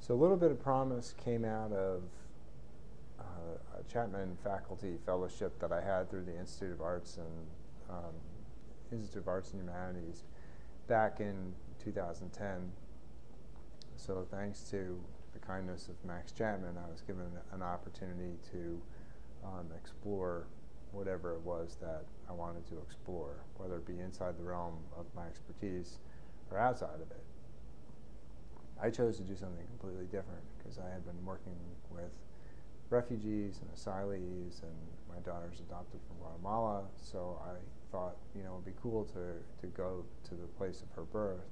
So a little bit of promise came out of a Chapman faculty fellowship that I had through the Institute of Arts and Humanities back in 2010. So thanks to the kindness of Max Chapman, I was given an opportunity to explore whatever it was that I wanted to explore, whether it be inside the realm of my expertise or outside of it. I chose to do something completely different because I had been working with refugees and asylees, and my daughter's adopted from Guatemala, so I thought, it would be cool to go to the place of her birth,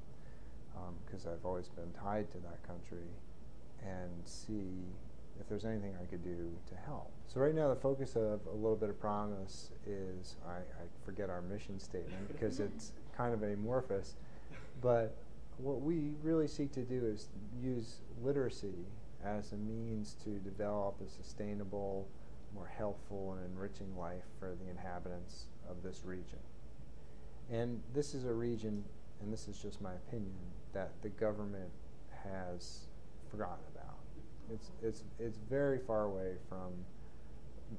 because I've always been tied to that country, and see if there's anything I could do to help. So right now the focus of A Little Bit of Promise is, I forget our mission statement because it's kind of amorphous, but what we really seek to do is use literacy as a means to develop a sustainable, more healthful and enriching life for the inhabitants of this region. And this is a region, and this is just my opinion, that the government has forgotten about. It's very far away from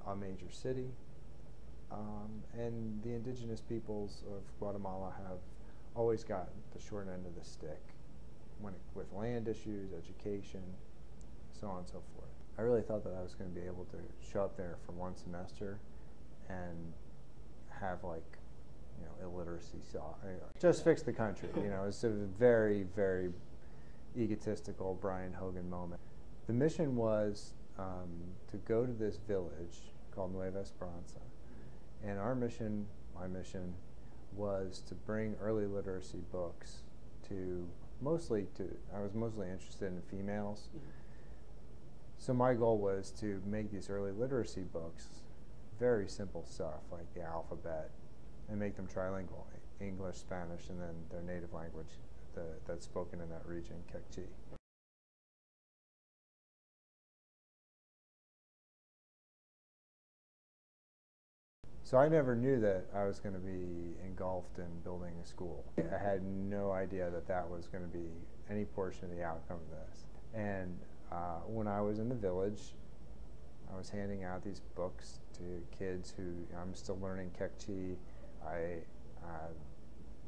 a major city, and the indigenous peoples of Guatemala have always got the short end of the stick with land issues, education, so on and so forth. I really thought that I was going to be able to show up there for one semester and have illiteracy just fix the country. It's a very, very egotistical Brian Hogan moment. The mission was to go to this village called Nueva Esperanza, and my mission was to bring early literacy books I was mostly interested in females. So my goal was to make these early literacy books very simple stuff like the alphabet, and make them trilingual, English, Spanish, and then their native language that's spoken in that region, Kekchi. So I never knew that I was going to be engulfed in building a school. I had no idea that that was going to be any portion of the outcome of this. And when I was in the village, I was handing out these books to kids who, I'm still learning Kekchi.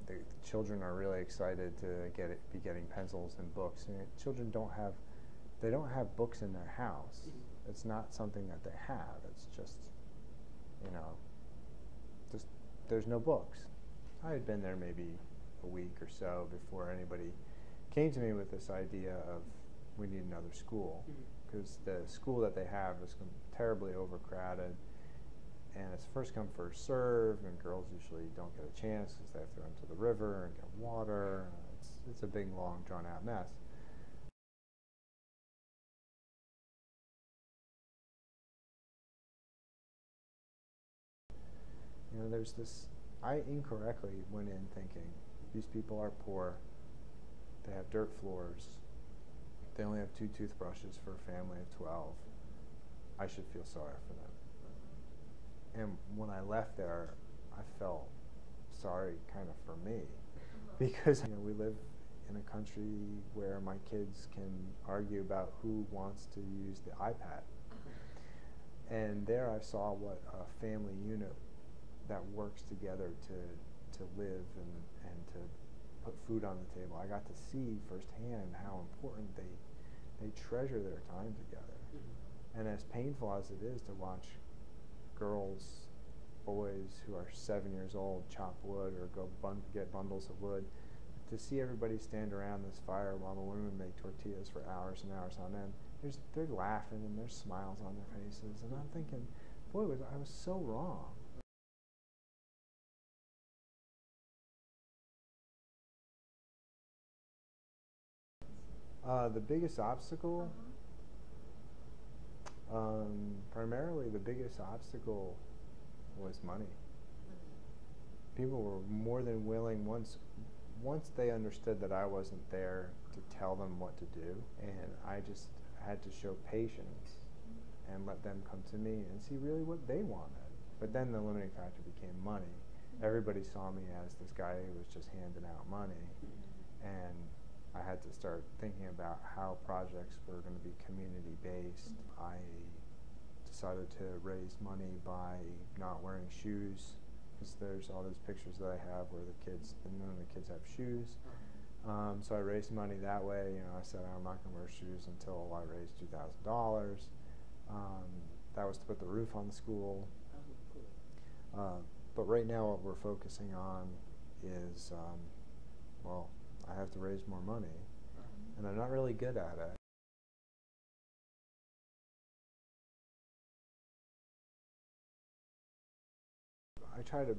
The children are really excited to be getting pencils and books. And children don't have books in their house. It's not something that they have. It's just, there's no books. I had been there maybe a week or so before anybody came to me with this idea of, we need another school, because the school that they have is terribly overcrowded, and it's first come, first serve, and girls usually don't get a chance because they have to go into the river and get water. It's a big, long, drawn-out mess. There's this, I incorrectly went in thinking, these people are poor, they have dirt floors, they only have 2 toothbrushes for a family of 12. I should feel sorry for them. And when I left there, I felt sorry kind of for me, because we live in a country where my kids can argue about who wants to use the iPad. And there I saw what a family unit that works together to live and to put food on the table. I got to see firsthand how important they treasure their time together. And as painful as it is to watch girls, boys who are 7 years old chop wood or go get bundles of wood, to see everybody stand around this fire while the women make tortillas for hours and hours on end, they're laughing and there's smiles on their faces, and I'm thinking, boy, I was so wrong. The biggest obstacle, primarily the biggest obstacle was money. People were more than willing, once they understood that I wasn't there to tell them what to do, and I just had to show patience and let them come to me and see really what they wanted. But then the limiting factor became money. Everybody saw me as this guy who was just handing out money, and I had to start thinking about how projects were going to be community-based. I decided to raise money by not wearing shoes, because there's all those pictures that I have where none of the kids have shoes. So I raised money that way. I said I'm not going to wear shoes until I raise $2,000. That was to put the roof on the school. But right now what we're focusing on is, well, I have to raise more money, and I'm not really good at it. I try to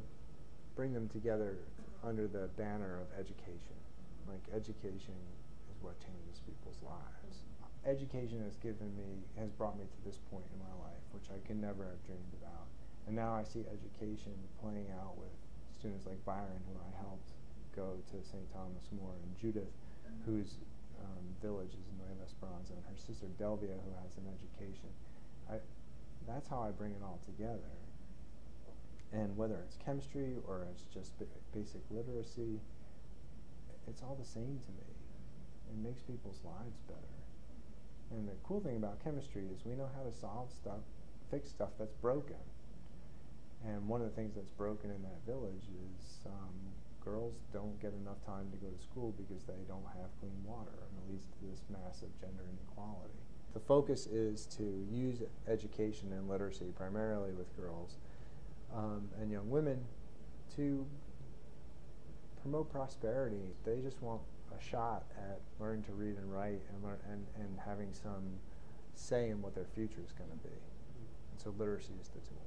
bring them together under the banner of education. Like, education is what changes people's lives. Education has brought me to this point in my life, which I could never have dreamed about. And now I see education playing out with students like Byron, who I helped go to St. Thomas More, and Judith, whose village is Nueva Esperanza, and her sister Delvia, who has an education. That's how I bring it all together. And whether it's chemistry or it's just basic literacy, it's all the same to me. It makes people's lives better. And the cool thing about chemistry is we know how to fix stuff that's broken. And one of the things that's broken in that village is girls don't get enough time to go to school because they don't have clean water, and it leads to this massive gender inequality. The focus is to use education and literacy, primarily with girls and young women, to promote prosperity. They just want a shot at learning to read and write and having some say in what their future is going to be. And so literacy is the tool.